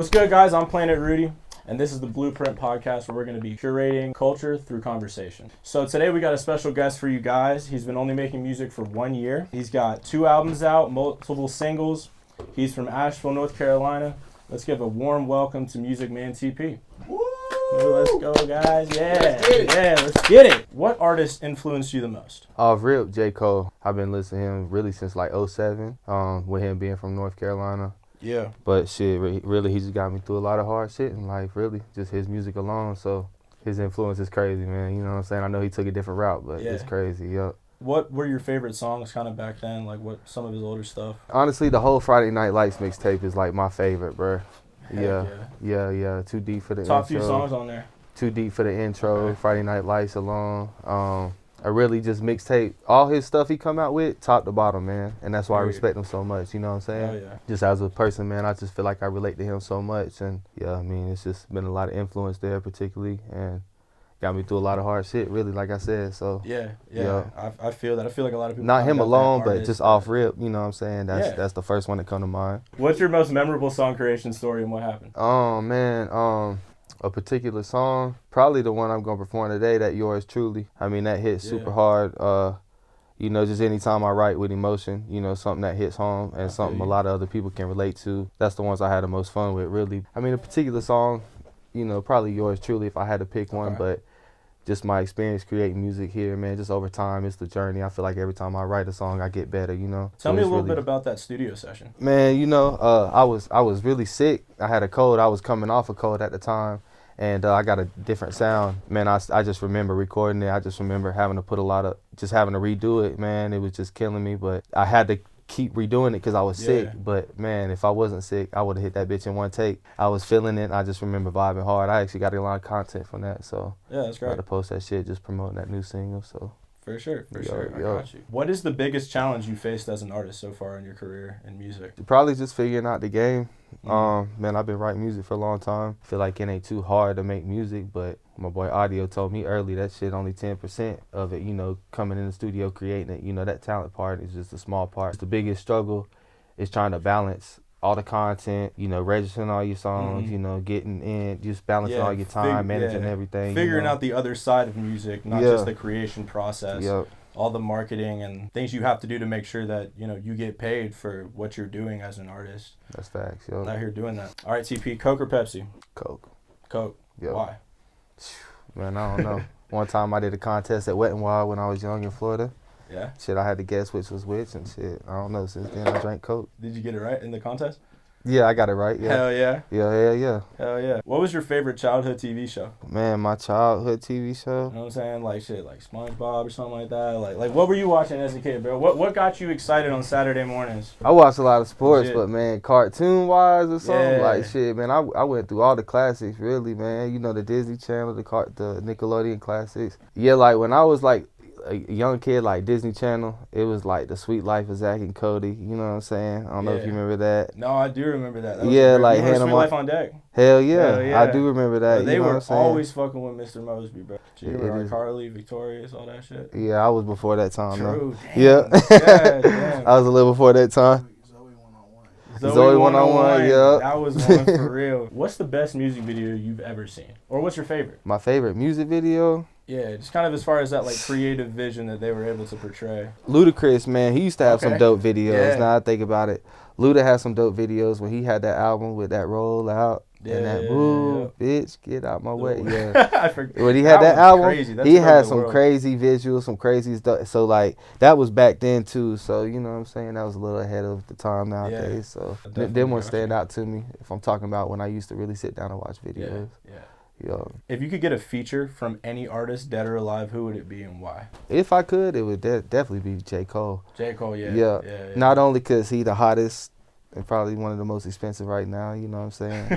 What's good, guys? I'm Planet Rudy, and this is the Bluprint podcast where we're going to be curating culture through conversation. So today we got a special guest for you guys. He's been only making music for 1 year. He's got 2 albums out, multiple singles. He's from Asheville, North Carolina. Let's give a warm welcome to musikmanTP. Let's go, guys. Let's get it. What artist influenced you the most? Off rip, J. Cole. I've been listening to him really since like 07, with him being from North Carolina. Yeah. But shit, really, he just got me through a lot of hard shit in life, really. Just his music alone, so his influence is crazy, man. You know what I'm saying? I know he took a different route, but it's crazy, yup. What were your favorite songs kind of back then? Like what some of his older stuff? Honestly, the whole Friday Night Lights mixtape is like my favorite, bro. Heck Yeah. Too Deep for the Top intro. few songs on there. Too Deep for the intro, Okay. Friday Night Lights alone. I really just mixtape all his stuff he come out with, top to bottom, man. And that's why I respect him so much, you know what I'm saying? Oh, yeah. Just as a person, man, I just feel like I relate to him so much. And yeah, I mean, it's just been a lot of influence there particularly. And got me through a lot of hard shit, really, like I said. So Yeah. I feel that. I feel like a lot of people. not him got alone, that but artist, just off rip, you know what I'm saying? That's the first one that come to mind. What's your most memorable song creation story and what happened? Oh man, a particular song, probably the one I'm gonna perform today, that Yours Truly. I mean, that hits super hard. You know, just anytime I write with emotion, you know, something that hits home and something a lot of other people can relate to. That's the ones I had the most fun with, really. I mean, a particular song, you know, probably Yours Truly if I had to pick one, but just my experience creating music here, man, just over time, it's the journey. I feel like every time I write a song, I get better, you know. Tell me a little bit about that studio session. Man, you know, I was really sick. I had a cold. I was coming off a cold at the time. And I got a different sound. Man, I just remember recording it. I just remember having to having to redo it, man. It was just killing me. But I had to keep redoing it because I was sick. But, man, if I wasn't sick, I would have hit that bitch in one take. I was feeling it. I just remember vibing hard. I actually got a lot of content from that. So yeah, that's great. I got to post that shit, just promoting that new single. So For sure. I got you. What is the biggest challenge you faced as an artist so far in your career in music? Probably just figuring out the game. Man, I've been writing music for a long time. I feel like it ain't too hard to make music, but my boy Audio told me early that shit only 10% of it, you know, coming in the studio, creating it. You know, that talent part is just a small part. The biggest struggle is trying to balance all the content, you know, registering all your songs, you know, getting in, just balancing all your time, managing everything. Figuring out the other side of music, not just the creation process. All the marketing and things you have to do to make sure that, you know, you get paid for what you're doing as an artist. That's facts, Out here doing that. All right, TP, Coke or Pepsi? Coke. Coke. Why? Man, I don't know. One time I did a contest at Wet n Wild when I was young in Florida. Yeah? Shit, I had to guess which was which and shit. I don't know. Since then, I drank Coke. Did you get it right in the contest? Yeah, I got it right. Yeah. Hell yeah. Yeah. Hell yeah. What was your favorite childhood TV show? Man, my childhood TV show. You know what I'm saying? Like shit, like SpongeBob or something like that. Like what were you watching as a kid, bro? What got you excited on Saturday mornings? I watched a lot of sports, but man, cartoon-wise or something, Yeah. like shit, man, I went through all the classics, really, man. You know, the Disney Channel, the Nickelodeon classics. Yeah, like when I was like a young kid, like Disney Channel, it was like The Sweet Life of Zack and Cody. You know what I'm saying? I don't know if you remember that. No, I do remember that. Like Hannah Sweet Life on Deck. Hell yeah, I do remember that. But they you know were always fucking with Mr. Mosby, bro. You remember Carly, Victorious, all that shit? Yeah, I was before that time. True. Yeah. Damn. I was a little before that time. Zoe 101, yeah. That was one for real. What's the best music video you've ever seen? Or what's your favorite? My favorite music video? Yeah, just kind of as far as that like creative vision that they were able to portray. Ludacris, man, he used to have some dope videos. Yeah. Now I think about it. Luda had some dope videos when he had that album with that Roll Out and that Move, Bitch, Get Out My Way. Yeah. I forget. When he had that album, he had some world. crazy visuals, some crazy stuff. So like that was back then too. So you know what I'm saying? That was a little ahead of the time nowadays. So them ones stand out to me if I'm talking about when I used to really sit down and watch videos. Yeah. Yo. If you could get a feature from any artist, dead or alive, who would it be and why? If I could, it would definitely be J. Cole. J. Cole, Yeah. Not only because he the hottest and probably one of the most expensive right now, you know what I'm saying?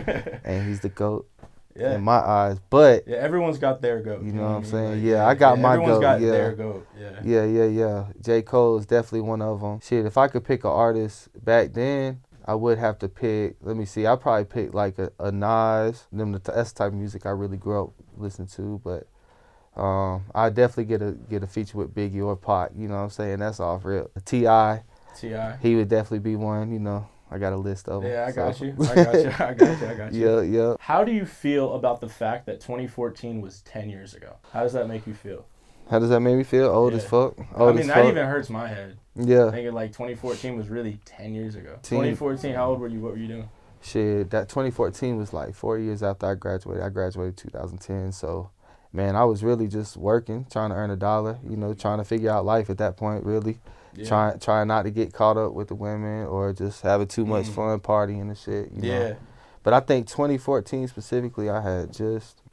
And he's the GOAT in my eyes. But everyone's got their GOAT. You know what I'm saying? Like, I got my everyone's GOAT. Got their GOAT. Yeah. J. Cole is definitely one of them. Shit, if I could pick an artist back then, I would have to pick, let me see, I'd probably pick like a Nas. That's the type of music I really grew up listening to. But I'd definitely get a feature with Biggie or Pac, you know what I'm saying? That's off real. T.I. He would definitely be one, you know. I got a list of them. Yeah, I got so. you. I got you. Yeah. How do you feel about the fact that 2014 was 10 years ago? How does that make you feel? How does that make me feel? Old as fuck. Old as that fuck. even hurts my head. Yeah. Thinking like 2014 was really 10 years ago. 2014, how old were you? What were you doing? Shit, that 2014 was like 4 years after I graduated. I graduated 2010, so man, I was really just working, trying to earn a dollar, you know, trying to figure out life at that point, really. Yeah. Trying not to get caught up with the women or just having too much fun partying and shit, you know. But I think 2014 specifically, I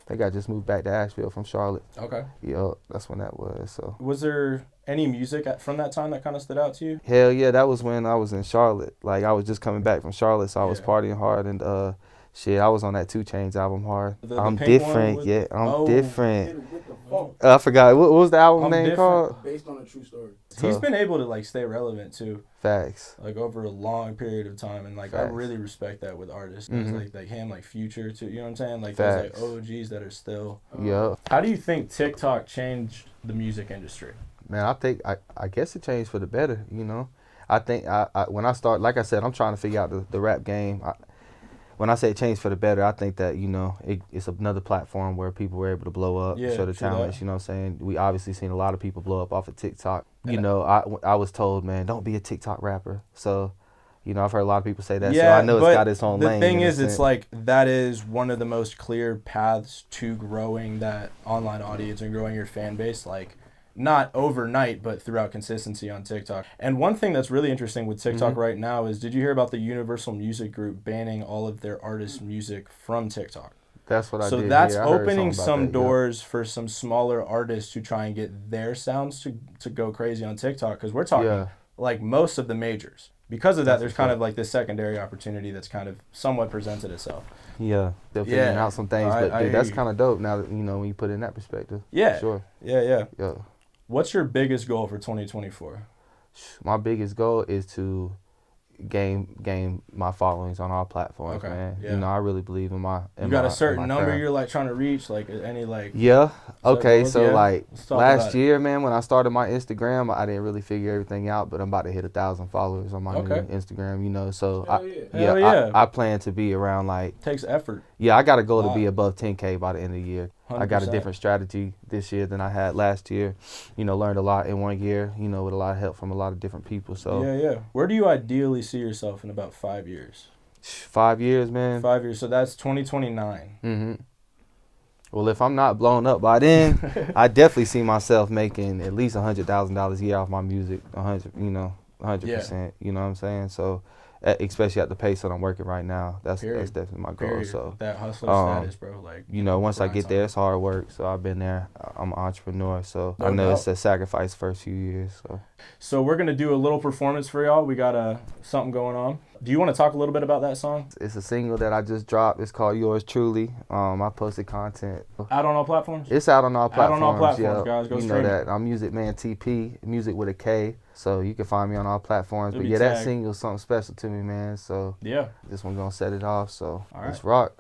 think I just moved back to Asheville from Charlotte. Okay. Yeah, that's when that was, so. Was there any music from that time that kind of stood out to you? Hell yeah, that was when I was in Charlotte. Like, I was just coming back from Charlotte, so I was partying hard, and shit, I was on that 2 Chainz album hard. I'm different, yeah, I'm different. I forgot, what was the album name called? Based on a true story. He's been able to like stay relevant too. Facts. Like over a long period of time, and like I really respect that with artists. Like him, like Future too. You know what I'm saying? Like those like OGs that are still. Yeah. How do you think TikTok changed the music industry? Man, I guess it changed for the better. You know, I think when I start, like I said, I'm trying to figure out the rap game. When I say change for the better, I think that, you know, it's another platform where people were able to blow up, show their talents, you know what I'm saying? We obviously seen a lot of people blow up off of TikTok. You know, I was told, man, don't be a TikTok rapper. So, you know, I've heard a lot of people say that, so I know it's got its own lane. The thing is, it's like that is one of the most clear paths to growing that online audience and growing your fan base, like not overnight, but throughout consistency on TikTok. And one thing that's really interesting with TikTok right now is, did you hear about the Universal Music Group banning all of their artists' music from TikTok? That's what I did. So that's opening some doors for some smaller artists to try and get their sounds to go crazy on TikTok, because we're talking like most of the majors. Because of that, there's kind of like this secondary opportunity that's kind of somewhat presented itself. Yeah, they're figuring out some things, but dude, that's kind of dope now that, you know, when you put it in that perspective. Yeah. Sure. Yeah. What's your biggest goal for 2024? My biggest goal is to gain my followings on all platforms, man. Yeah. You know, I really believe in my. You got a certain number you're like trying to reach, like any like. Yeah. Okay. So like last year, man, when I started my Instagram, I didn't really figure everything out, but I'm about to hit 1,000 followers on my new Instagram. You know, so I plan to be around like. Takes effort. Yeah, I got a goal to be above 10K by the end of the year. 100%. I got a different strategy this year than I had last year. You know, learned a lot in 1 year, you know, with a lot of help from a lot of different people. So Where do you ideally see yourself in about 5 years? 5 years, man. 5 years. So that's 2029. Well, if I'm not blown up by then, I definitely see myself making at least $100,000 a year off my music. 100%. You know what I'm saying? So, especially at the pace that I'm working right now, that's definitely my goal. So that hustler status, bro. Like, you know, once I get there, it's hard work. So I've been there. I'm an entrepreneur, so I know it's a sacrifice first few years. So we're gonna do a little performance for y'all. We got something going on. Do you want to talk a little bit about that song? It's a single that I just dropped. It's called Yours Truly. I posted content. Out on all platforms? It's out on all platforms. Out on all platforms, guys. Go stream. You know that. I'm musikmanTP, music with a K. So you can find me on all platforms. But that single's something special to me, man. So this one gonna set it off. So let's rock.